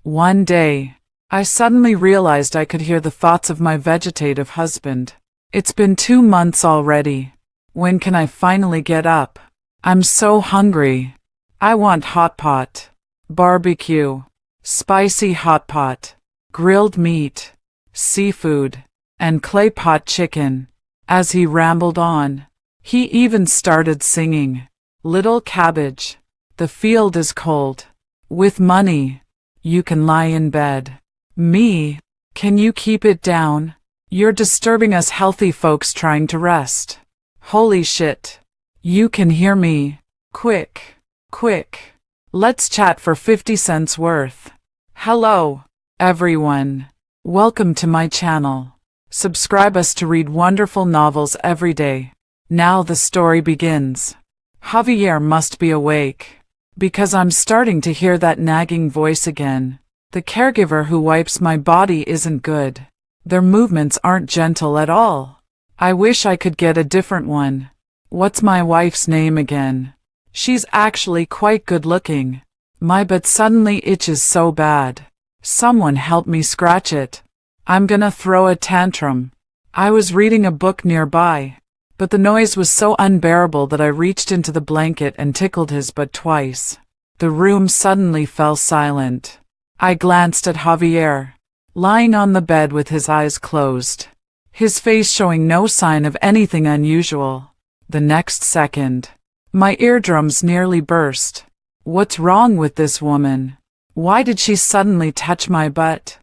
One day, I suddenly realized I could hear the thoughts of my vegetative husband. It's been 2 months already. When can I finally get up? I'm so hungry. I want hot pot, barbecue, spicy hot pot, grilled meat, seafood, and clay pot chicken. As he rambled on, he even started singing, "Little cabbage, the field is cold. With money, you can lie in bed. Me, can you keep it down? You're disturbing us healthy folks trying to rest. Holy shit. You can hear me. Quick, quick. Let's chat for 50 cents worth." Hello, everyone. Welcome to my channel. Subscribe us to read wonderful novels every day. Now the story begins. Javier must be awake, because I'm starting to hear that nagging voice again. The caregiver who wipes my body isn't good. Their movements aren't gentle at all. I wish I could get a different one. What's my wife's name again? She's actually quite good looking. My butt suddenly itches so bad. Someone help me scratch it. I'm gonna throw a tantrum. I was reading a book nearby, but the noise was so unbearable that I reached into the blanket and tickled his butt twice. The room suddenly fell silent. I glanced at Javier, lying on the bed with his eyes closed, his face showing no sign of anything unusual. The next second, my eardrums nearly burst. What's wrong with this woman? Why did she suddenly touch my butt?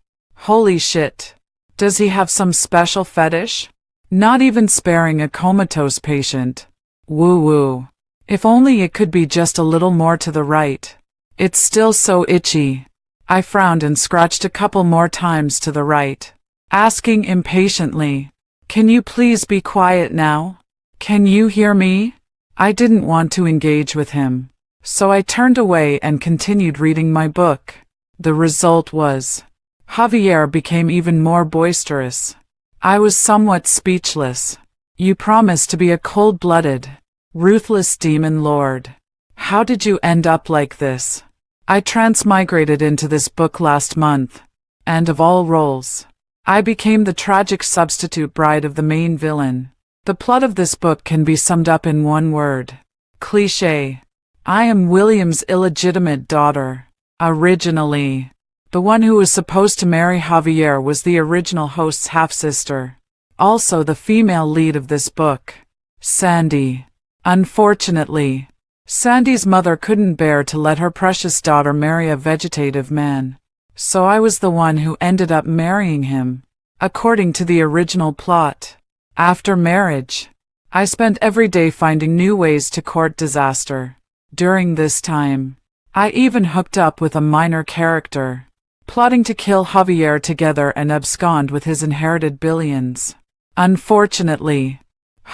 Holy shit. Does he have some special fetish? Not even sparing a comatose patient. Woo-woo. If only it could be just a little more to the right. It's still so itchy. I frowned and scratched a couple more times to the right, asking impatiently, "Can you please be quiet now? Can you hear me?" I didn't want to engage with him, so I turned away and continued reading my book. The result was, Javier became even more boisterous. I was somewhat speechless. "You promised to be a cold-blooded, ruthless demon lord. How did you end up like this?" I transmigrated into this book last month, and of all roles, I became the tragic substitute bride of the main villain. The plot of this book can be summed up in one word. Cliché. I am William's illegitimate daughter. Originally, the one who was supposed to marry Javier was the original host's half-sister, also the female lead of this book, Sandy. Unfortunately, Sandy's mother couldn't bear to let her precious daughter marry a vegetative man, so I was the one who ended up marrying him, according to the original plot. After marriage, I spent every day finding new ways to court disaster. During this time, I even hooked up with a minor character, plotting to kill Javier together and abscond with his inherited billions. Unfortunately,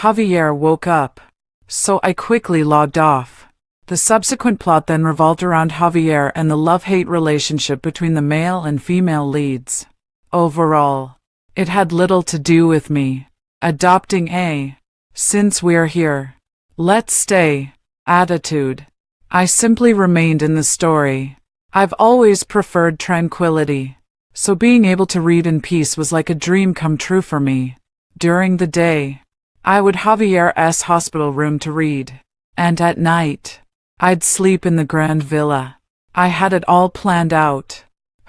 Javier woke up, so I quickly logged off. The subsequent plot then revolved around Javier and the love-hate relationship between the male and female leads. Overall, it had little to do with me adopting a "since we're here, let's stay" attitude. I simply remained in the story. I've always preferred tranquility, so being able to read in peace was like a dream come true for me. During the day, I would Javier's hospital room to read, and at night, I'd sleep in the grand villa. I had it all planned out.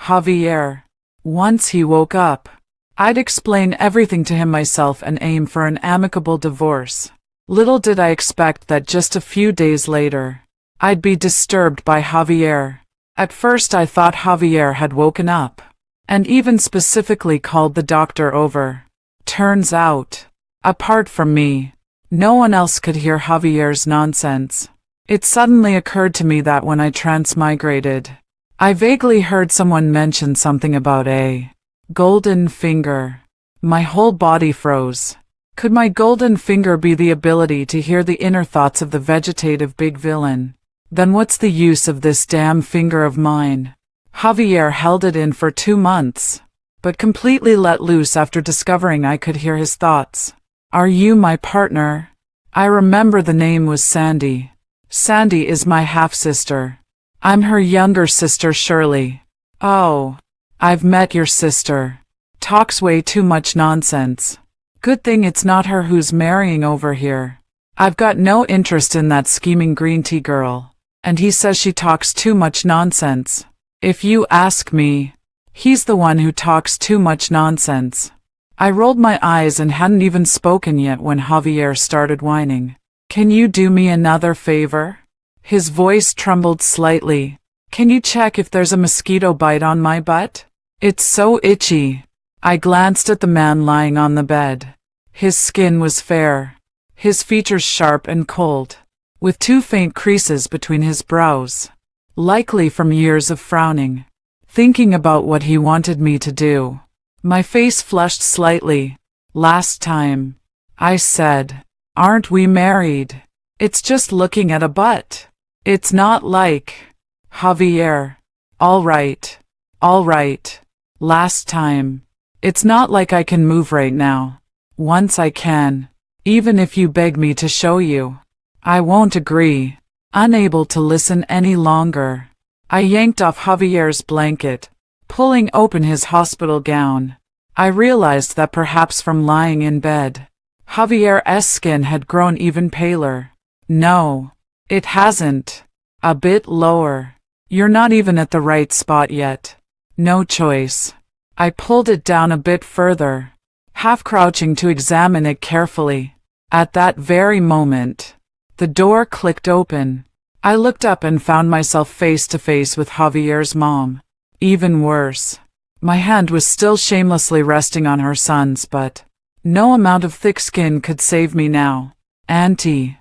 Javier. Once he woke up, I'd explain everything to him myself and aim for an amicable divorce. Little did I expect that just a few days later, I'd be disturbed by Javier. At first I thought Javier had woken up, and even specifically called the doctor over. Turns out, apart from me, no one else could hear Javier's nonsense. It suddenly occurred to me that when I transmigrated, I vaguely heard someone mention something about a golden finger. My whole body froze. Could my golden finger be the ability to hear the inner thoughts of the vegetative big villain? Then what's the use of this damn finger of mine? Javier held it in for 2 months, but completely let loose after discovering I could hear his thoughts. "Are you my partner?" I remember the name was Sandy. Sandy is my half-sister. I'm her younger sister Shirley. Oh, I've met your sister. Talks way too much nonsense. Good thing it's not her who's marrying over here. I've got no interest in that scheming green tea girl. And he says she talks too much nonsense. If you ask me, he's the one who talks too much nonsense. I rolled my eyes and hadn't even spoken yet when Javier started whining. Can you do me another favor? His voice trembled slightly. Can you check if there's a mosquito bite on my butt? It's so itchy. I glanced at the man lying on the bed. His skin was fair, his features sharp and cold, with 2 faint creases between his brows, likely from years of frowning. Thinking about what he wanted me to do, my face flushed slightly. Last time, I said, "Aren't we married? It's just looking at a butt. It's not like..." Javier. All right. Last time. It's not like I can move right now. Once I can. Even if you beg me to show you. I won't agree. Unable to listen any longer, I yanked off Javier's blanket, pulling open his hospital gown. I realized that perhaps from lying in bed, Javier's skin had grown even paler. No, it hasn't. A bit lower. You're not even at the right spot yet. No choice. I pulled it down a bit further, half crouching to examine it carefully. At that very moment, the door clicked open. I looked up and found myself face to face with Javier's mom. Even worse. My hand was still shamelessly resting on her son's, but no amount of thick skin could save me now. Auntie.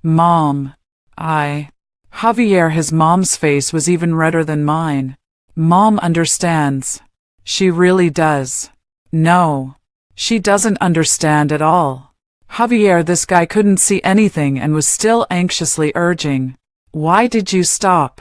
Mom. Javier, his mom's face was even redder than mine. Mom understands. She really does. No, she doesn't understand at all. Javier, this guy couldn't see anything and was still anxiously urging, "Why did you stop?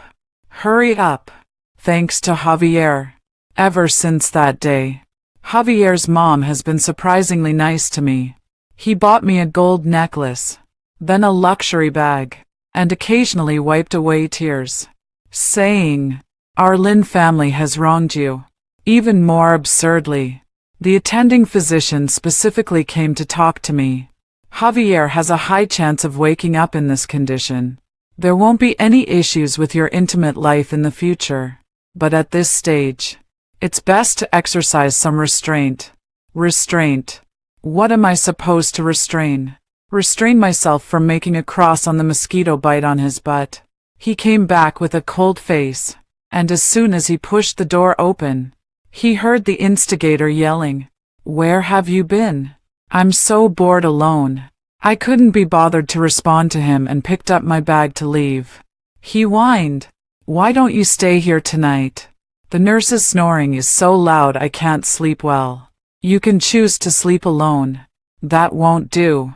Hurry up." Thanks to Javier. Ever since that day, Javier's mom has been surprisingly nice to me. He bought me a gold necklace, then a luxury bag, and occasionally wiped away tears, saying, "Our Lin family has wronged you." Even more absurdly, the attending physician specifically came to talk to me. Javier has a high chance of waking up in this condition. There won't be any issues with your intimate life in the future, but at this stage, it's best to exercise some restraint. Restraint. What am I supposed to restrain? Restrain myself from making a cross on the mosquito bite on his butt. He came back with a cold face, and as soon as he pushed the door open, he heard the instigator yelling, "Where have you been? I'm so bored alone." I couldn't be bothered to respond to him and picked up my bag to leave. He whined, "Why don't you stay here tonight? The nurse's snoring is so loud I can't sleep well. You can choose to sleep alone." That won't do.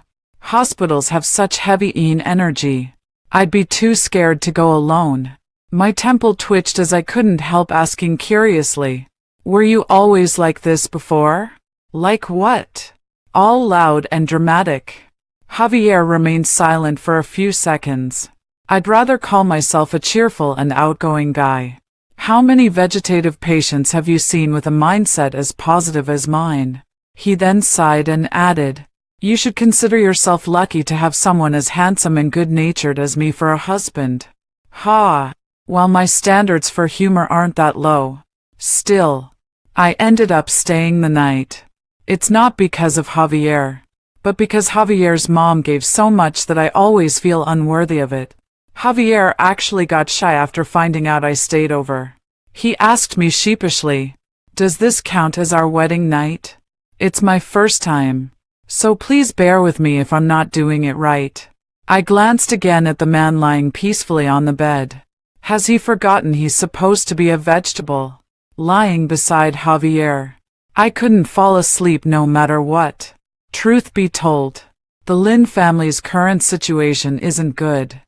Hospitals have such heavy energy. I'd be too scared to go alone. My temple twitched as I couldn't help asking curiously, "Were you always like this before?" "Like what?" All loud and dramatic. Javier remained silent for a few seconds. I'd rather call myself a cheerful and outgoing guy. How many vegetative patients have you seen with a mindset as positive as mine? He then sighed and added, "You should consider yourself lucky to have someone as handsome and good-natured as me for a husband." Ha! Well, my standards for humor aren't that low. Still, I ended up staying the night. It's not because of Javier, but because Javier's mom gave so much that I always feel unworthy of it. Javier actually got shy after finding out I stayed over. He asked me sheepishly, "Does this count as our wedding night?" It's my first time, so please bear with me if I'm not doing it right. I glanced again at the man lying peacefully on the bed. Has he forgotten he's supposed to be a vegetable? Lying beside Javier. I couldn't fall asleep no matter what. Truth be told, the Lin family's current situation isn't good.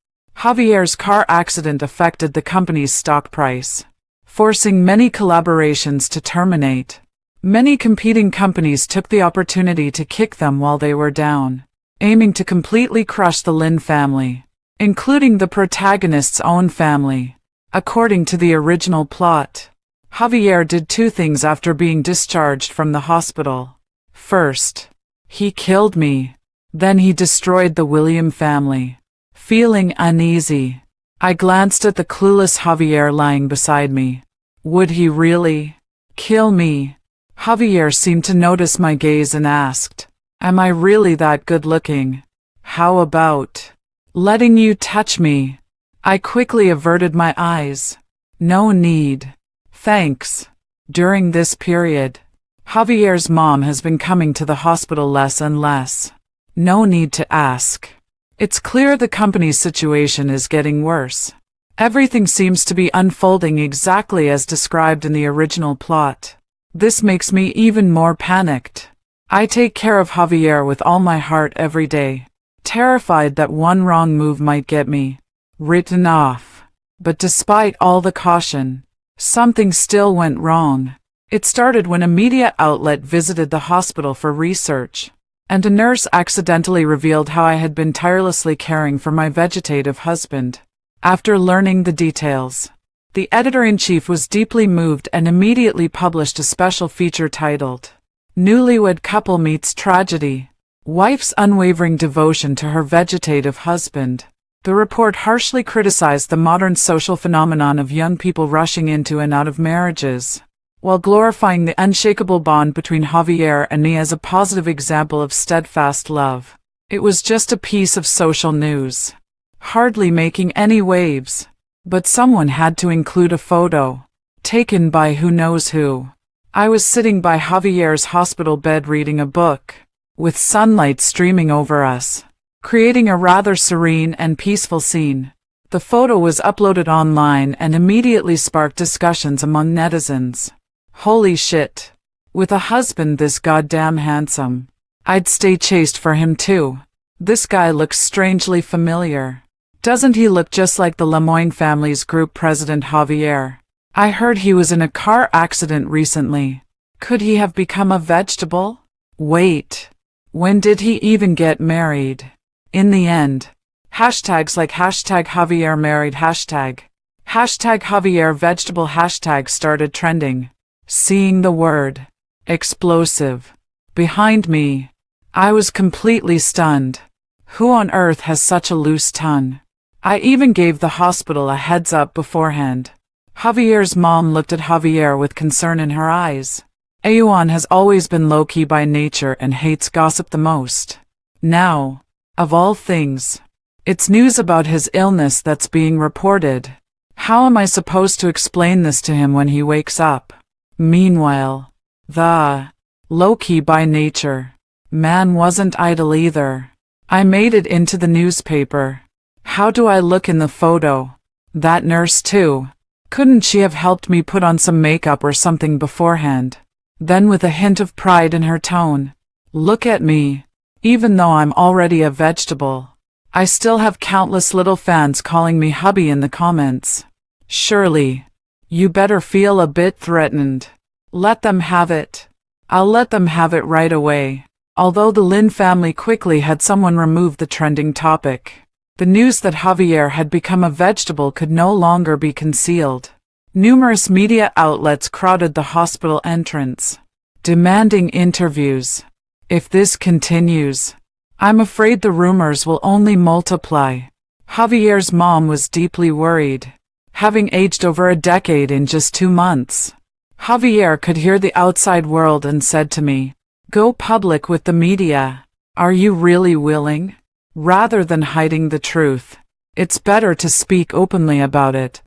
Javier's car accident affected the company's stock price, forcing many collaborations to terminate. Many competing companies took the opportunity to kick them while they were down, aiming to completely crush the Lin family, including the protagonist's own family. According to the original plot, Javier did two things after being discharged from the hospital. First, he killed me. Then he destroyed the William family. Feeling uneasy, I glanced at the clueless Javier lying beside me. Would he really kill me? Javier seemed to notice my gaze and asked, "Am I really that good-looking? How about letting you touch me?" I quickly averted my eyes. No need. Thanks. During this period, Javier's mom has been coming to the hospital less and less. No need to ask. It's clear the company's situation is getting worse. Everything seems to be unfolding exactly as described in the original plot. This makes me even more panicked. I take care of Javier with all my heart every day, terrified that one wrong move might get me written off. But despite all the caution, something still went wrong. It started when a media outlet visited the hospital for research, and a nurse accidentally revealed how I had been tirelessly caring for my vegetative husband. After learning the details, the editor-in-chief was deeply moved and immediately published a special feature titled, "Newlywed Couple Meets Tragedy: Wife's Unwavering Devotion to Her Vegetative Husband." The report harshly criticized the modern social phenomenon of young people rushing into and out of marriages, while glorifying the unshakable bond between Javier and me as a positive example of steadfast love. It was just a piece of social news, hardly making any waves, but someone had to include a photo, taken by who knows who. I was sitting by Javier's hospital bed reading a book, with sunlight streaming over us, creating a rather serene and peaceful scene. The photo was uploaded online and immediately sparked discussions among netizens. Holy shit. With a husband this goddamn handsome, I'd stay chaste for him too. This guy looks strangely familiar. Doesn't he look just like the Lemoyne family's group president Javier? I heard he was in a car accident recently. Could he have become a vegetable? Wait. When did he even get married? In the end, hashtags like hashtag Javier married hashtag Javier vegetable hashtag started trending. Seeing the word explosive behind me, I was completely stunned. Who on earth has such a loose tongue? I even gave the hospital a heads up beforehand. Javier's mom looked at Javier with concern in her eyes. Ayuan has always been low-key by nature and hates gossip the most. Now, of all things, it's news about his illness that's being reported. How am I supposed to explain this to him when he wakes up? Meanwhile, the low-key by nature man wasn't idle either. I made it into the newspaper. How do I look in the photo? That nurse too. Couldn't she have helped me put on some makeup or something beforehand? Then with a hint of pride in her tone, look at me. Even though I'm already a vegetable, I still have countless little fans calling me hubby in the comments. Surely, you better feel a bit threatened. Let them have it. I'll let them have it right away. Although the Lin family quickly had someone remove the trending topic, the news that Javier had become a vegetable could no longer be concealed. Numerous media outlets crowded the hospital entrance, demanding interviews. If this continues, I'm afraid the rumors will only multiply. Javier's mom was deeply worried. Having aged over a decade in just 2 months, Javier could hear the outside world and said to me, "Go public with the media. Are you really willing? Rather than hiding the truth, it's better to speak openly about it.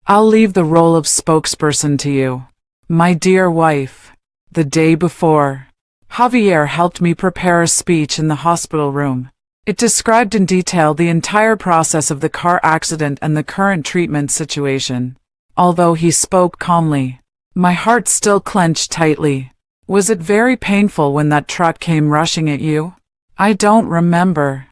I'll leave the role of spokesperson to you, my dear wife." The day before, Javier helped me prepare a speech in the hospital room. It described in detail the entire process of the car accident and the current treatment situation. Although he spoke calmly, my heart still clenched tightly. Was it very painful when that truck came rushing at you? I don't remember.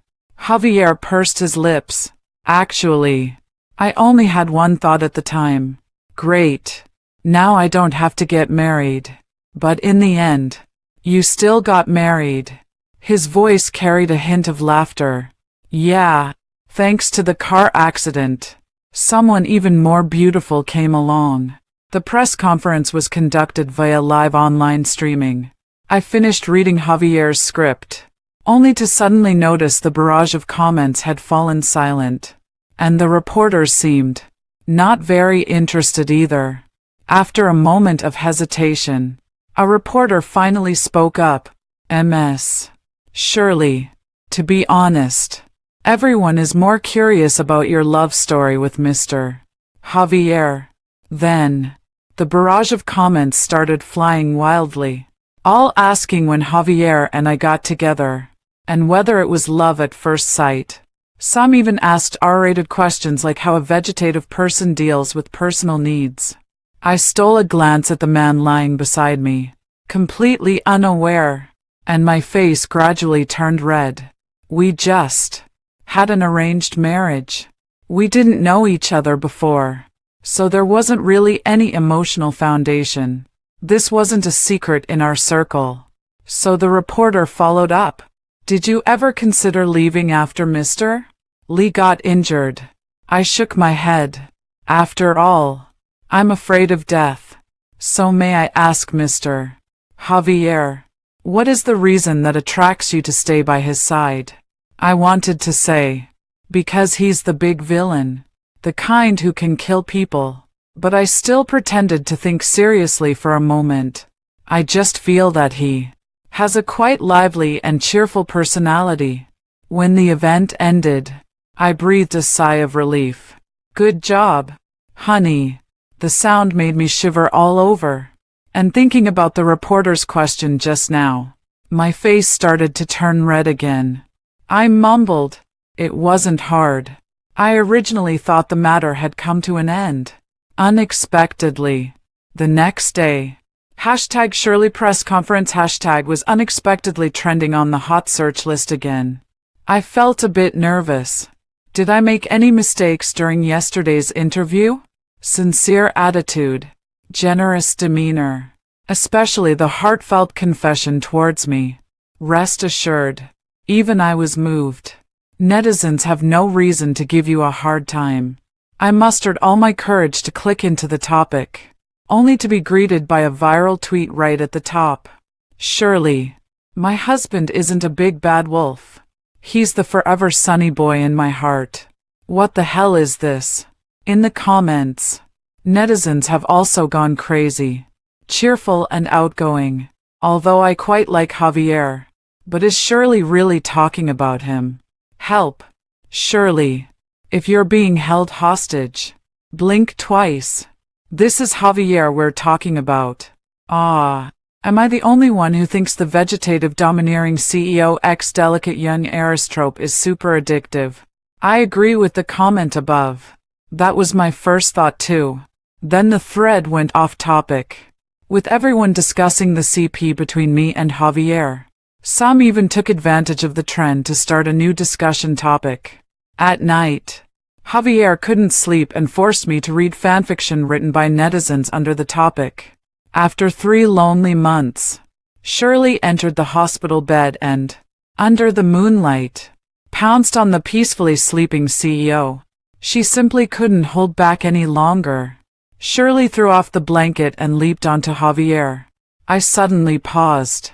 Javier pursed his lips. Actually, I only had one thought at the time. Great. Now I don't have to get married. But in the end, you still got married. His voice carried a hint of laughter. Yeah, thanks to the car accident. Someone even more beautiful came along. The press conference was conducted via live online streaming. I finished reading Javier's script, only to suddenly notice the barrage of comments had fallen silent. And the reporters seemed not very interested either. After a moment of hesitation, a reporter finally spoke up. Ms. Shirley, to be honest, everyone is more curious about your love story with Mr. Javier. Then, the barrage of comments started flying wildly, all asking when Javier and I got together, and whether it was love at first sight. Some even asked R-rated questions like how a vegetative person deals with personal needs. I stole a glance at the man lying beside me, completely unaware, and my face gradually turned red. We just had an arranged marriage. We didn't know each other before, so there wasn't really any emotional foundation. This wasn't a secret in our circle. So the reporter followed up. Did you ever consider leaving after Mr. Lee got injured? I shook my head. After all, I'm afraid of death. So may I ask Mr. Javier, what is the reason that attracts you to stay by his side? I wanted to say, because he's the big villain, the kind who can kill people, but I still pretended to think seriously for a moment. I just feel that he has a quite lively and cheerful personality. When the event ended, I breathed a sigh of relief. Good job, honey. The sound made me shiver all over. And thinking about the reporter's question just now, my face started to turn red again. I mumbled, it wasn't hard. I originally thought the matter had come to an end. Unexpectedly, the next day, #Shirley press conference hashtag was unexpectedly trending on the hot search list again. I felt a bit nervous. Did I make any mistakes during yesterday's interview? Sincere attitude, generous demeanor, especially the heartfelt confession towards me. Rest assured, even I was moved. Netizens have no reason to give you a hard time. I mustered all my courage to click into the topic, only to be greeted by a viral tweet right at the top. Shirley, my husband isn't a big bad wolf. He's the forever sunny boy in my heart. What the hell is this? In the comments, netizens have also gone crazy. Cheerful and outgoing, although I quite like Javier. But is Shirley really talking about him? Help. Shirley, if you're being held hostage, blink twice. This is Javier we're talking about. Ah, am I the only one who thinks the vegetative domineering CEO x delicate young heiress trope is super addictive? I agree with the comment above. That was my first thought too. Then the thread went off topic, with everyone discussing the CP between me and Javier. Some even took advantage of the trend to start a new discussion topic. At night, Javier couldn't sleep and forced me to read fanfiction written by netizens under the topic. After 3 lonely months, Shirley entered the hospital bed and, under the moonlight, pounced on the peacefully sleeping CEO. She simply couldn't hold back any longer. Shirley threw off the blanket and leaped onto Javier. I suddenly paused.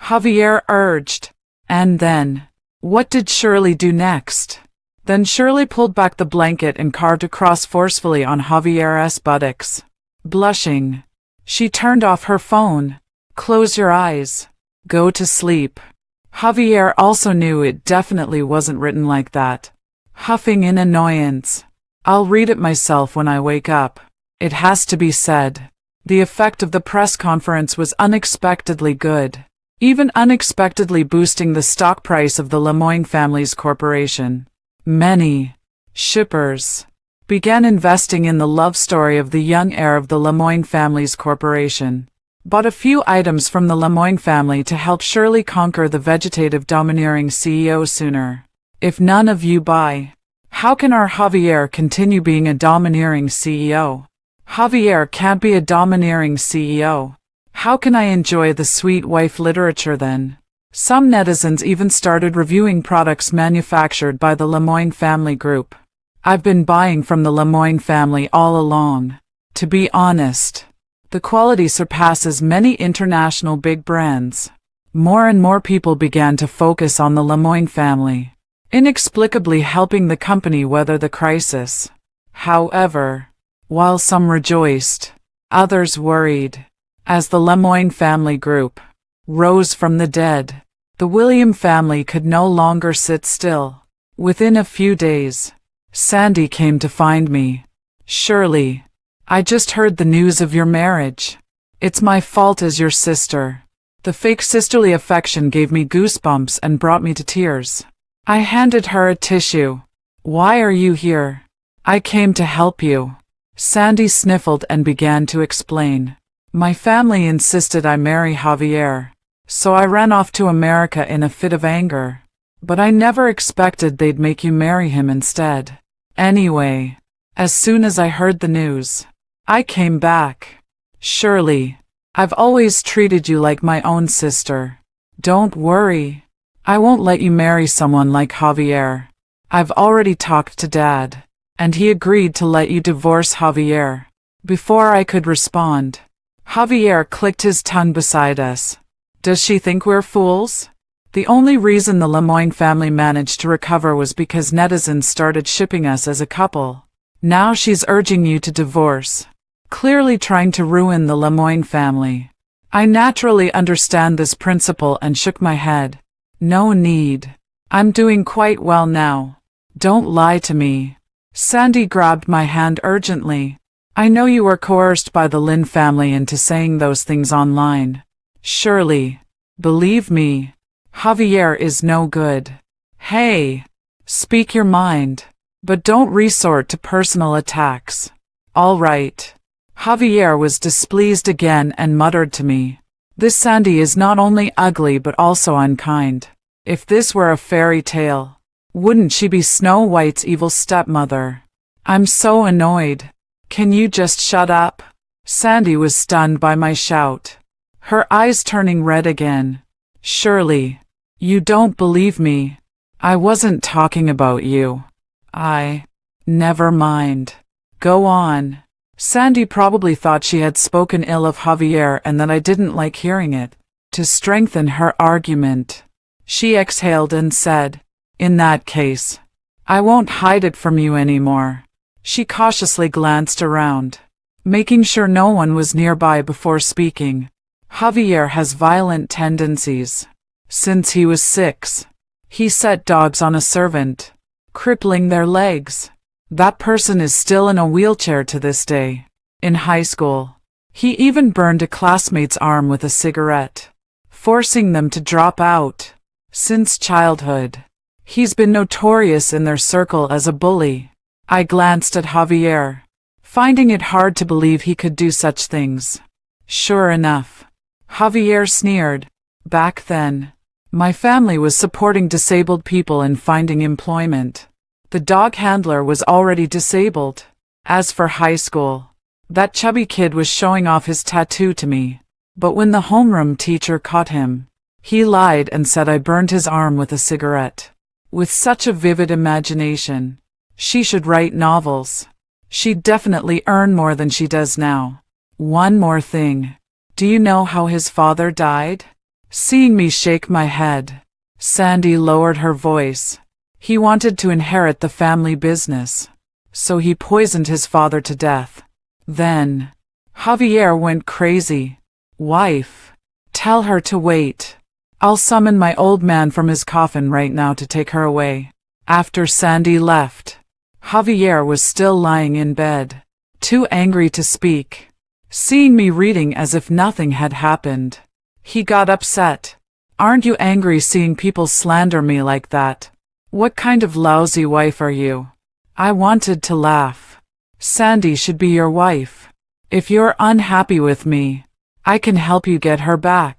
Javier urged. And then, what did Shirley do next? Then Shirley pulled back the blanket and carved a cross forcefully on Javier's buttocks. Blushing, she turned off her phone. Close your eyes. Go to sleep. Javier also knew it definitely wasn't written like that. Huffing in annoyance. I'll read it myself when I wake up. It has to be said, the effect of the press conference was unexpectedly good, even unexpectedly boosting the stock price of the Lemoyne Families Corporation. Many shippers began investing in the love story of the young heir of the Lemoyne Families Corporation. Bought a few items from the Lemoyne family to help Shirley conquer the vegetative domineering CEO sooner. If none of you buy, how can our Javier continue being a domineering CEO? Javier can't be a domineering CEO. How can I enjoy the sweet wife literature then? Some netizens even started reviewing products manufactured by the Lemoyne family group. I've been buying from the Lemoyne family all along. To be honest, the quality surpasses many international big brands. More and more people began to focus on the Lemoyne family, inexplicably helping the company weather the crisis. However, while some rejoiced, others worried. As the Lemoyne family group rose from the dead, the William family could no longer sit still. Within a few days, Sandy came to find me. "Shirley, I just heard the news of your marriage. It's my fault as your sister." The fake sisterly affection gave me goosebumps and brought me to tears. I handed her a tissue. "Why are you here?" "I came to help you." Sandy sniffled and began to explain. "My family insisted I marry Javier, so I ran off to America in a fit of anger. But I never expected they'd make you marry him instead. Anyway, as soon as I heard the news, I came back. Shirley, I've always treated you like my own sister. Don't worry. I won't let you marry someone like Javier. I've already talked to Dad, and he agreed to let you divorce Javier." Before I could respond, Javier clicked his tongue beside us. "Does she think we're fools?" The only reason the Lemoyne family managed to recover was because netizens started shipping us as a couple. Now she's urging you to divorce, clearly trying to ruin the Lemoyne family. I naturally understand this principle and shook my head. "No need. I'm doing quite well now. Don't lie to me." Sandy grabbed my hand urgently. "I know you were coerced by the Lynn family into saying those things online. Shirley, believe me, Javier is no good. Hey, speak your mind, but don't resort to personal attacks." "All right." Javier was displeased again and muttered to me, "This Sandy is not only ugly but also unkind. If this were a fairy tale, wouldn't she be Snow White's evil stepmother? I'm so annoyed. Can you just shut up?" Sandy was stunned by my shout, her eyes turning red again. "Shirley, you don't believe me. I wasn't talking about you. Never mind. Go on." Sandy probably thought she had spoken ill of Javier and that I didn't like hearing it. To strengthen her argument, she exhaled and said, "In that case, I won't hide it from you anymore." She cautiously glanced around, making sure no one was nearby before speaking. "Javier has violent tendencies. Since he was 6, he set dogs on a servant, crippling their legs. That person is still in a wheelchair to this day. In high school, he even burned a classmate's arm with a cigarette, forcing them to drop out. Since childhood, he's been notorious in their circle as a bully." I glanced at Javier, finding it hard to believe he could do such things. "Sure enough," Javier sneered. "Back then, my family was supporting disabled people in finding employment. The dog handler was already disabled. As for high school, that chubby kid was showing off his tattoo to me. But when the homeroom teacher caught him, he lied and said I burned his arm with a cigarette. With such a vivid imagination, she should write novels. She'd definitely earn more than she does now. One more thing. Do you know how his father died?" Seeing me shake my head, Sandy lowered her voice. "He wanted to inherit the family business, so he poisoned his father to death. Then, Javier went crazy. Wife, tell her to wait. I'll summon my old man from his coffin right now to take her away." After Sandy left, Javier was still lying in bed, too angry to speak. Seeing me reading as if nothing had happened, he got upset. "Aren't you angry seeing people slander me like that? What kind of lousy wife are you?" I wanted to laugh. "Sandy should be your wife. If you're unhappy with me, I can help you get her back."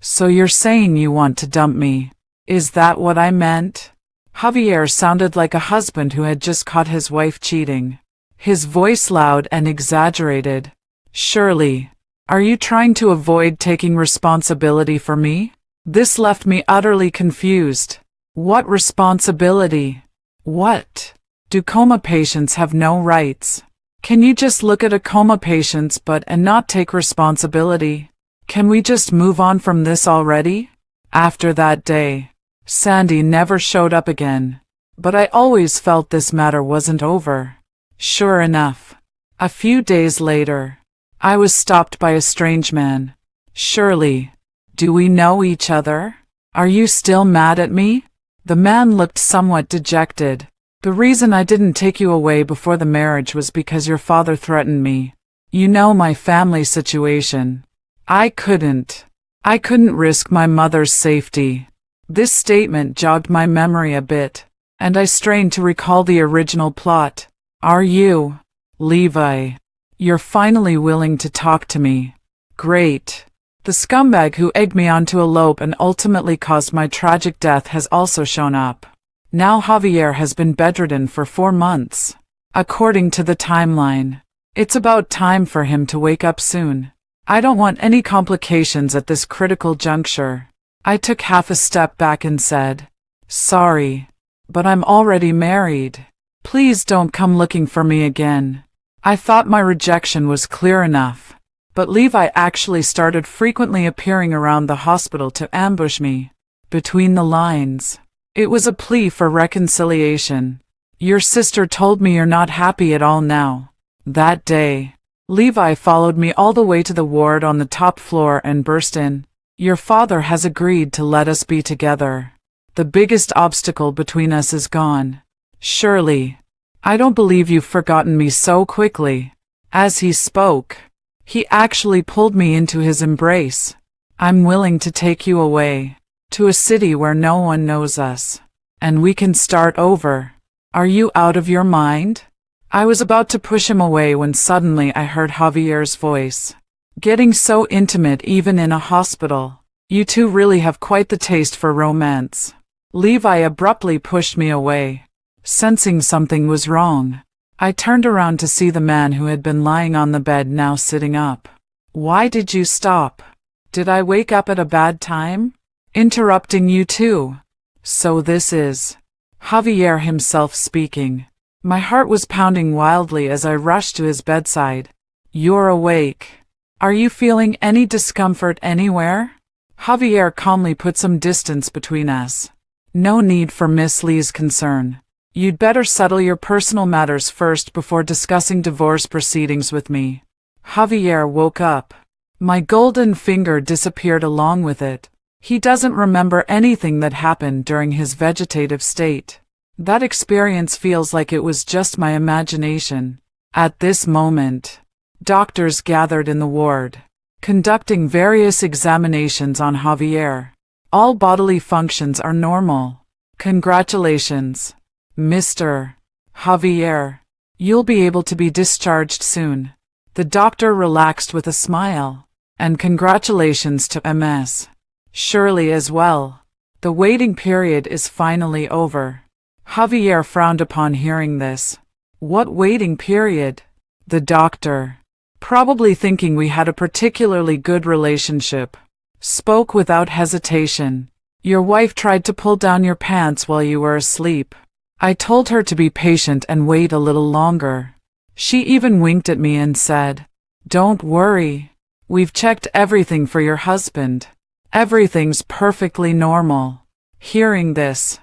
"So you're saying you want to dump me? Is that what I meant?" Javier sounded like a husband who had just caught his wife cheating, his voice loud and exaggerated. "Shirley, are you trying to avoid taking responsibility for me?" This left me utterly confused. "What responsibility? What?" Do coma patients have no rights? Can you just look at a coma patient and not take responsibility? Can we just move on from this already? After that day, Sandy never showed up again. But I always felt this matter wasn't over. Sure enough, a few days later, I was stopped by a strange man. Shirley, do we know each other? Are you still mad at me? The man looked somewhat dejected. The reason I didn't take you away before the marriage was because your father threatened me. You know my family situation. I couldn't risk my mother's safety. This statement jogged my memory a bit, and I strained to recall the original plot. Are you, Levi? You're finally willing to talk to me. Great. The scumbag who egged me on to elope and ultimately caused my tragic death has also shown up. Now Javier has been bedridden for 4 months. According to the timeline, it's about time for him to wake up soon. I don't want any complications at this critical juncture. I took half a step back and said, sorry, but I'm already married. Please don't come looking for me again. I thought my rejection was clear enough, but Levi actually started frequently appearing around the hospital to ambush me. Between the lines, it was a plea for reconciliation. Your sister told me you're not happy at all now. That day, Levi followed me all the way to the ward on the top floor and burst in. Your father has agreed to let us be together. The biggest obstacle between us is gone. Shirley, I don't believe you've forgotten me so quickly. As he spoke, he actually pulled me into his embrace. I'm willing to take you away, to a city where no one knows us, and we can start over. Are you out of your mind? I was about to push him away when suddenly I heard Javier's voice. Getting so intimate even in a hospital. You two really have quite the taste for romance. Levi abruptly pushed me away. Sensing something was wrong, I turned around to see the man who had been lying on the bed now sitting up. Why did you stop? Did I wake up at a bad time? Interrupting you too. So this is Javier himself speaking. My heart was pounding wildly as I rushed to his bedside. You're awake. Are you feeling any discomfort anywhere? Javier calmly put some distance between us. No need for Miss Lee's concern. You'd better settle your personal matters first before discussing divorce proceedings with me. Javier woke up. My golden finger disappeared along with it. He doesn't remember anything that happened during his vegetative state. That experience feels like it was just my imagination. At this moment, doctors gathered in the ward, conducting various examinations on Javier. All bodily functions are normal. Congratulations, Mr. Javier. You'll be able to be discharged soon. The doctor relaxed with a smile. And congratulations to Ms. Shirley as well. The waiting period is finally over. Javier frowned upon hearing this. What waiting period? The doctor, probably thinking we had a particularly good relationship, spoke without hesitation. Your wife tried to pull down your pants while you were asleep. I told her to be patient and wait a little longer. She even winked at me and said, "Don't worry. We've checked everything for your husband. Everything's perfectly normal." Hearing this,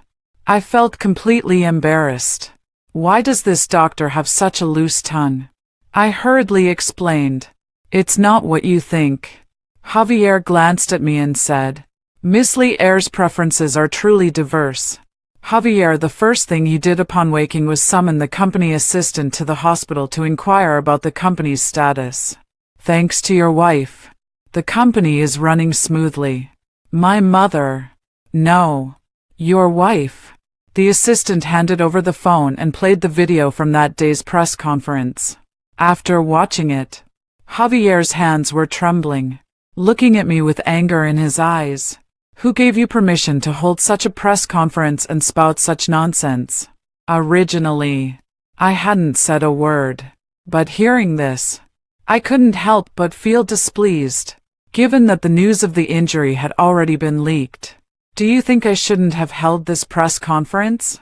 I felt completely embarrassed. Why does this doctor have such a loose tongue? I hurriedly explained, "It's not what you think." Javier glanced at me and said, "Miss Lee Ayer's preferences are truly diverse." Javier, the first thing he did upon waking was summon the company assistant to the hospital to inquire about the company's status. "Thanks to your wife, the company is running smoothly." My mother. No. Your wife. The assistant handed over the phone and played the video from that day's press conference. After watching it, Javier's hands were trembling, looking at me with anger in his eyes. "Who gave you permission to hold such a press conference and spout such nonsense?" Originally, I hadn't said a word, but hearing this, I couldn't help but feel displeased, given that the news of the injury had already been leaked. "Do you think I shouldn't have held this press conference?"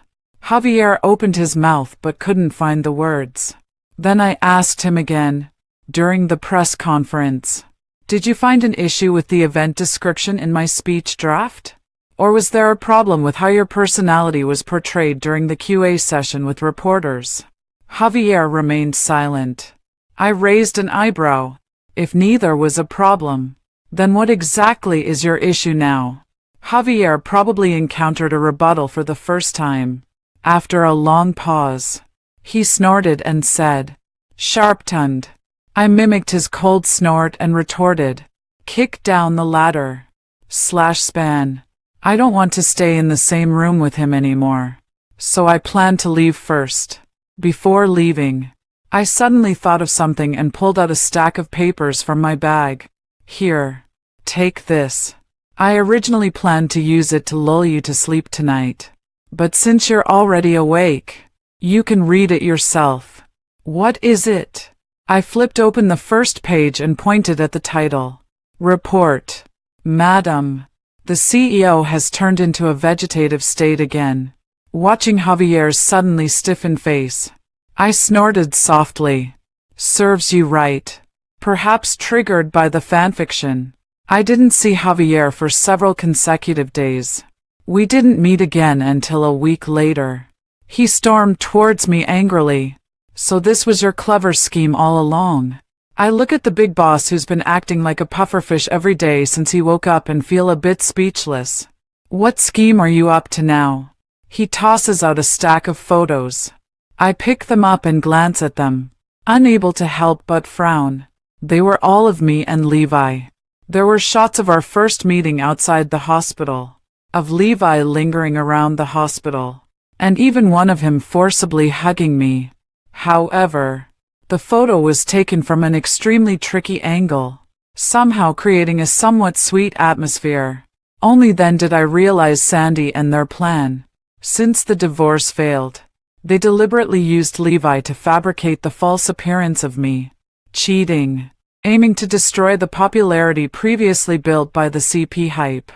Javier opened his mouth but couldn't find the words. Then I asked him again, during the press conference, "Did you find an issue with the event description in my speech draft? Or was there a problem with how your personality was portrayed during the QA session with reporters?" Javier remained silent. I raised an eyebrow. If neither was a problem, then what exactly is your issue now? Javier probably encountered a rebuttal for the first time. After a long pause, he snorted and said, sharp-tongued. I mimicked his cold snort and retorted, "Kick down the ladder. /span. I don't want to stay in the same room with him anymore. So I plan to leave first." Before leaving, I suddenly thought of something and pulled out a stack of papers from my bag. "Here. Take this. I originally planned to use it to lull you to sleep tonight. But since you're already awake, you can read it yourself." "What is it?" I flipped open the first page and pointed at the title. Report. Madam, the CEO has turned into a vegetative state again. Watching Javier's suddenly stiffened face, I snorted softly. Serves you right. Perhaps triggered by the fanfiction, I didn't see Javier for several consecutive days. We didn't meet again until a week later. He stormed towards me angrily. "So this was your clever scheme all along?" I look at the big boss who's been acting like a pufferfish every day since he woke up and feel a bit speechless. "What scheme are you up to now?" He tosses out a stack of photos. I pick them up and glance at them, unable to help but frown. They were all of me and Levi. There were shots of our first meeting outside the hospital, of Levi lingering around the hospital, and even one of him forcibly hugging me. However, the photo was taken from an extremely tricky angle, somehow creating a somewhat sweet atmosphere. Only then did I realize Sandy and their plan. Since the divorce failed, they deliberately used Levi to fabricate the false appearance of me cheating, aiming to destroy the popularity previously built by the CP hype.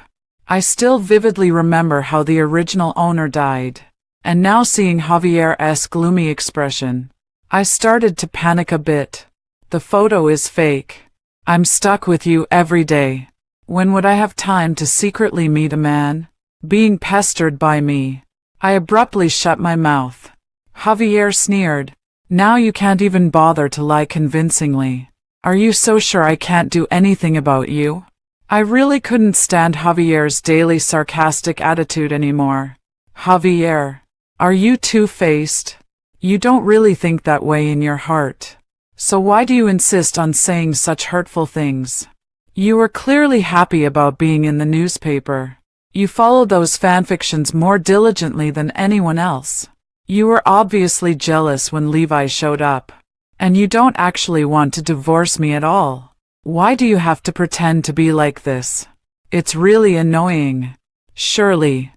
I still vividly remember how the original owner died, and now seeing Javier's gloomy expression, I started to panic a bit. The photo is fake. I'm stuck with you every day. When would I have time to secretly meet a man being pestered by me? I abruptly shut my mouth. Javier sneered. "Now you can't even bother to lie convincingly. Are you so sure I can't do anything about you?" I really couldn't stand Javier's daily sarcastic attitude anymore. "Javier, are you two-faced? You don't really think that way in your heart. So why do you insist on saying such hurtful things? You were clearly happy about being in the newspaper. You followed those fanfictions more diligently than anyone else. You were obviously jealous when Levi showed up. And you don't actually want to divorce me at all. Why do you have to pretend to be like this? It's really annoying. Surely.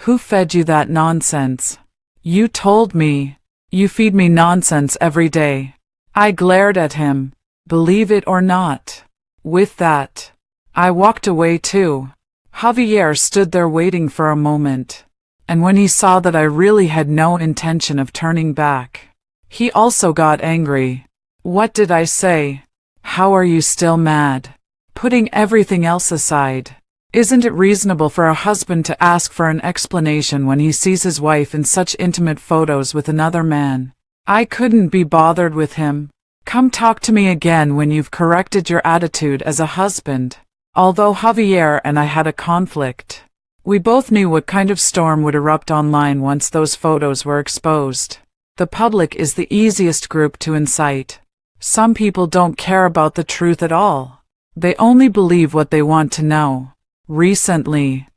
Who fed you that nonsense? You told me. You feed me nonsense every day." I glared at him. Believe it or not. With that, I walked away too. Javier stood there waiting for a moment, and when he saw that I really had no intention of turning back, he also got angry. "What did I say? How are you still mad?" Putting everything else aside, isn't it reasonable for a husband to ask for an explanation when he sees his wife in such intimate photos with another man? I couldn't be bothered with him. Come talk to me again when you've corrected your attitude as a husband. Although Javier and I had a conflict, we both knew what kind of storm would erupt online once those photos were exposed. The public is the easiest group to incite. Some people don't care about the truth at all. They only believe what they want to know. Recently,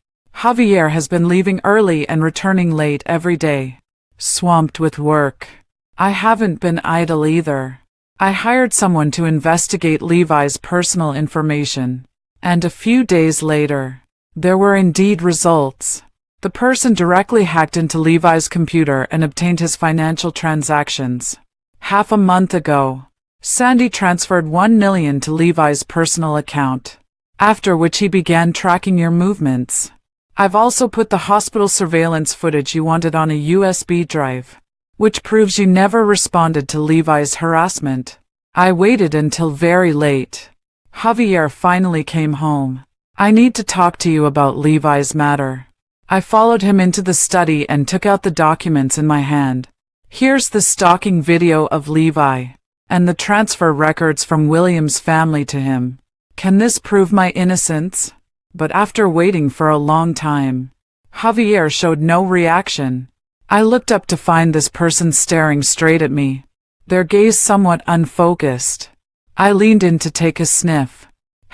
Javier has been leaving early and returning late every day. Swamped with work. I haven't been idle either. I hired someone to investigate Levi's personal information, and a few days later, there were indeed results. The person directly hacked into Levi's computer and obtained his financial transactions. Half a month ago, Sandy transferred $1 million to Levi's personal account, after which he began tracking your movements. I've also put the hospital surveillance footage you wanted on a USB drive, which proves you never responded to Levi's harassment. I waited until very late. Javier finally came home. I need to talk to you about Levi's matter. I followed him into the study and took out the documents in my hand. Here's the stalking video of Levi, and the transfer records from William's family to him. Can this prove my innocence? But after waiting for a long time, Javier showed no reaction. I looked up to find this person staring straight at me, their gaze somewhat unfocused. I leaned in to take a sniff.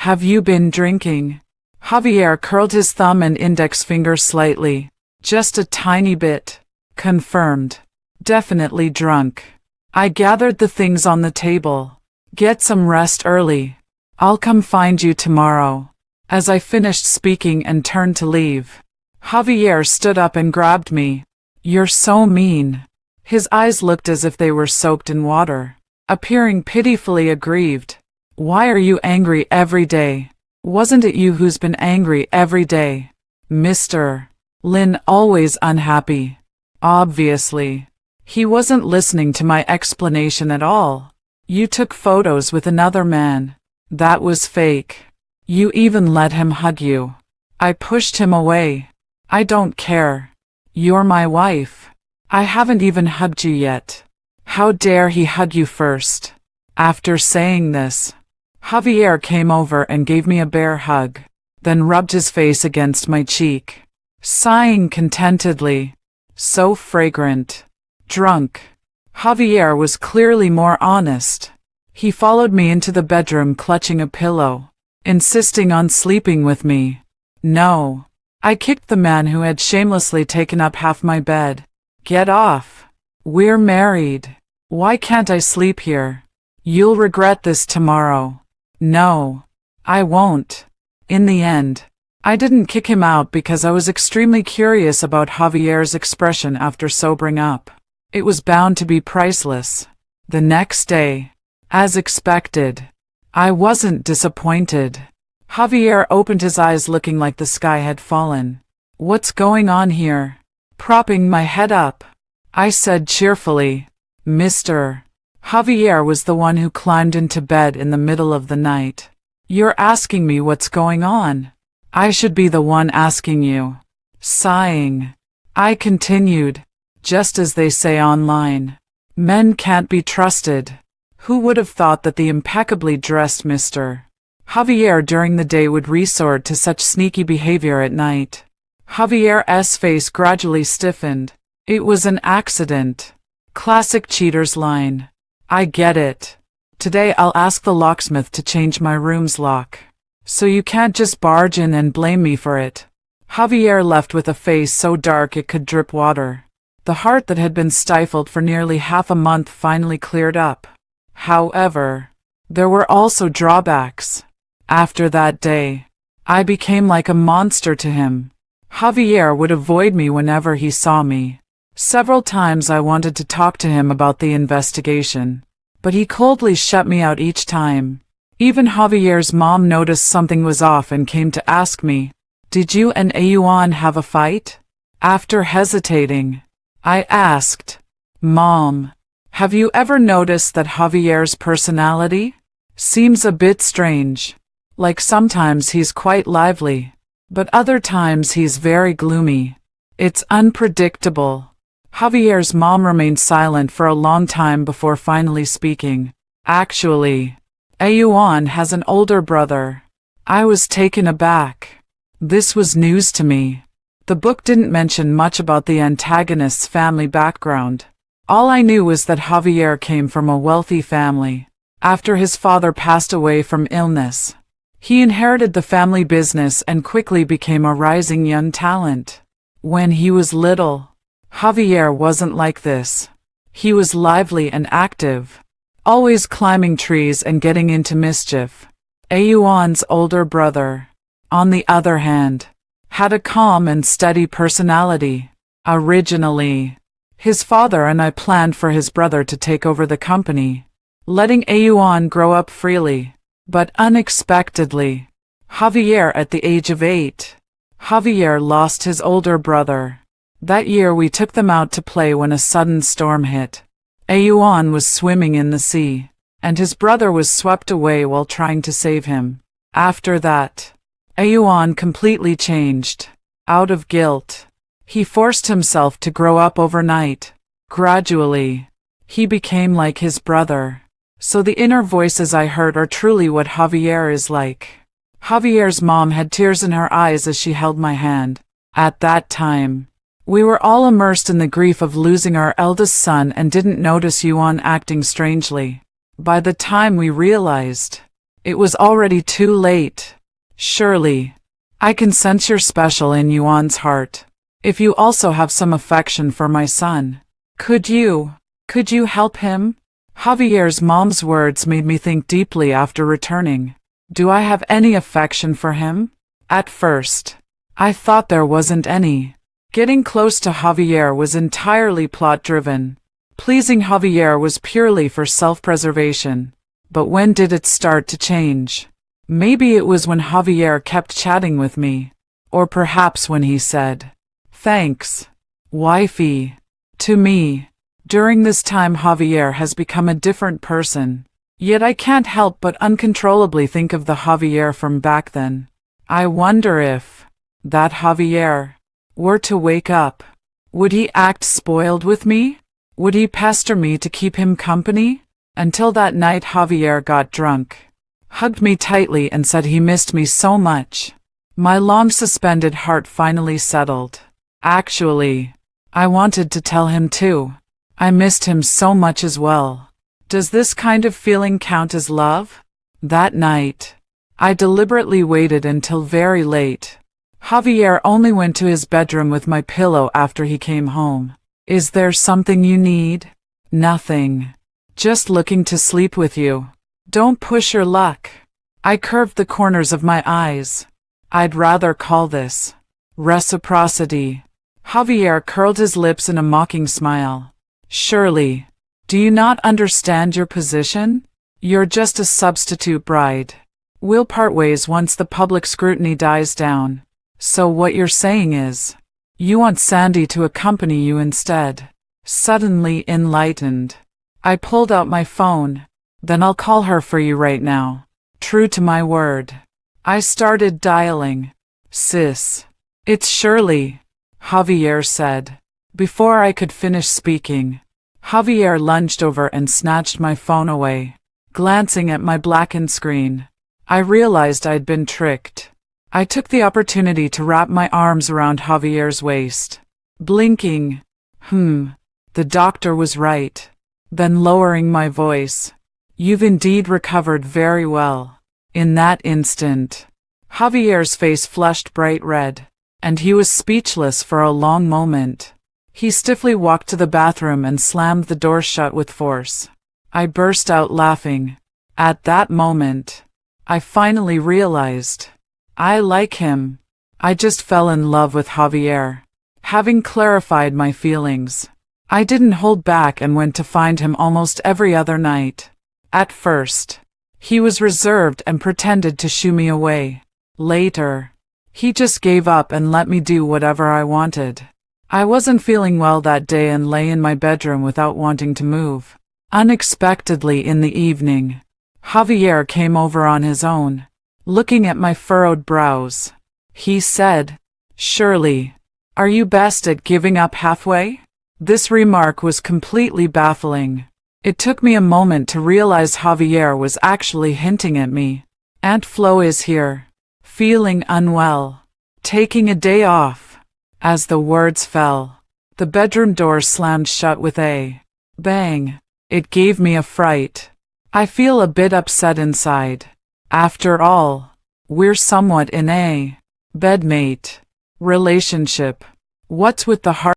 Have you been drinking? Javier curled his thumb and index finger slightly. Just a tiny bit. Confirmed. Definitely drunk. I gathered the things on the table. Get some rest early. I'll come find you tomorrow. As I finished speaking and turned to leave, Javier stood up and grabbed me. You're so mean. His eyes looked as if they were soaked in water, appearing pitifully aggrieved. Why are you angry every day? Wasn't it you who's been angry every day? Mr. Lynn, always unhappy. Obviously. He wasn't listening to my explanation at all. You took photos with another man. That was fake. You even let him hug you. I pushed him away. I don't care. You're my wife. I haven't even hugged you yet. How dare he hug you first? After saying this, Javier came over and gave me a bear hug, then rubbed his face against my cheek, sighing contentedly. So fragrant. Drunk. Javier was clearly more honest. He followed me into the bedroom clutching a pillow, insisting on sleeping with me. No. I kicked the man who had shamelessly taken up half my bed. Get off. We're married. Why can't I sleep here? You'll regret this tomorrow. No. I won't. In the end, I didn't kick him out because I was extremely curious about Javier's expression after sobering up. It was bound to be priceless. The next day, as expected, I wasn't disappointed. Javier opened his eyes looking like the sky had fallen. What's going on here? Propping my head up, I said cheerfully, Mr. Javier was the one who climbed into bed in the middle of the night. You're asking me what's going on. I should be the one asking you. Sighing, I continued, just as they say online. Men can't be trusted. Who would have thought that the impeccably dressed Mr. Javier during the day would resort to such sneaky behavior at night? Javier's face gradually stiffened. It was an accident. Classic cheater's line. I get it. Today I'll ask the locksmith to change my room's lock. So you can't just barge in and blame me for it. Javier left with a face so dark it could drip water. The heart that had been stifled for nearly half a month finally cleared up. However, there were also drawbacks. After that day, I became like a monster to him. Javier would avoid me whenever he saw me. Several times I wanted to talk to him about the investigation, but he coldly shut me out each time. Even Javier's mom noticed something was off and came to ask me, "Did you and Ayuan have a fight?" After hesitating, I asked, "Mom, have you ever noticed that Javier's personality seems a bit strange? Like sometimes he's quite lively, but other times he's very gloomy. It's unpredictable." Javier's mom remained silent for a long time before finally speaking. "Actually, Ayuan has an older brother." I was taken aback. This was news to me. The book didn't mention much about the antagonist's family background. All I knew was that Javier came from a wealthy family. After his father passed away from illness, he inherited the family business and quickly became a rising young talent. When he was little, Javier wasn't like this. He was lively and active, always climbing trees and getting into mischief. Ayuan's older brother, on the other hand, had a calm and steady personality. Originally, his father and I planned for his brother to take over the company, letting Ayuan grow up freely. But unexpectedly, Javier at the age of 8 Javier lost his older brother. That year we took them out to play when a sudden storm hit. Ayuan was swimming in the sea, and his brother was swept away while trying to save him. After that, Ayuan completely changed. Out of guilt, he forced himself to grow up overnight. Gradually, he became like his brother. So the inner voices I heard are truly what Javier is like. Javier's mom had tears in her eyes as she held my hand. At that time, we were all immersed in the grief of losing our eldest son and didn't notice Yuan acting strangely. By the time we realized, it was already too late. Surely, I can sense you're special in Yuan's heart. If you also have some affection for my son, could you help him? Javier's mom's words made me think deeply after returning. Do I have any affection for him? At first, I thought there wasn't any. Getting close to Javier was entirely plot-driven. Pleasing Javier was purely for self-preservation. But when did it start to change? Maybe it was when Javier kept chatting with me. Or perhaps when he said, "Thanks, wifey," to me. During this time Javier has become a different person. Yet I can't help but uncontrollably think of the Javier from back then. I wonder if that Javier were to wake up, would he act spoiled with me? Would he pester me to keep him company? Until that night Javier got drunk, hugged me tightly and said he missed me so much. My long-suspended heart finally settled. Actually, I wanted to tell him too. I missed him so much as well. Does this kind of feeling count as love? That night, I deliberately waited until very late. Javier only went to his bedroom with my pillow after he came home. Is there something you need? Nothing. Just looking to sleep with you. Don't push your luck. I curved the corners of my eyes. I'd rather call this reciprocity. Javier curled his lips in a mocking smile. Surely, do you not understand your position? You're just a substitute bride. We'll part ways once the public scrutiny dies down. So what you're saying is, you want Sandy to accompany you instead. Suddenly enlightened, I pulled out my phone. Then I'll call her for you right now. True to my word, I started dialing. Sis, it's Shirley, Javier said. Before I could finish speaking, Javier lunged over and snatched my phone away. Glancing at my blackened screen, I realized I'd been tricked. I took the opportunity to wrap my arms around Javier's waist. Blinking, the doctor was right. Then lowering my voice, you've indeed recovered very well. In that instant, Javier's face flushed bright red, and he was speechless for a long moment. He stiffly walked to the bathroom and slammed the door shut with force. I burst out laughing. At that moment, I finally realized I like him. I just fell in love with Javier. Having clarified my feelings, I didn't hold back and went to find him almost every other night. At first, he was reserved and pretended to shoo me away. Later, he just gave up and let me do whatever I wanted. I wasn't feeling well that day and lay in my bedroom without wanting to move. Unexpectedly in the evening, Javier came over on his own. Looking at my furrowed brows, he said, "Shirley, are you best at giving up halfway?" This remark was completely baffling. It took me a moment to realize Javier was actually hinting at me. Aunt Flo is here, feeling unwell, taking a day off. As the words fell, the bedroom door slammed shut with a bang. It gave me a fright. I feel a bit upset inside. After all, we're somewhat in a bedmate relationship. What's with the heart?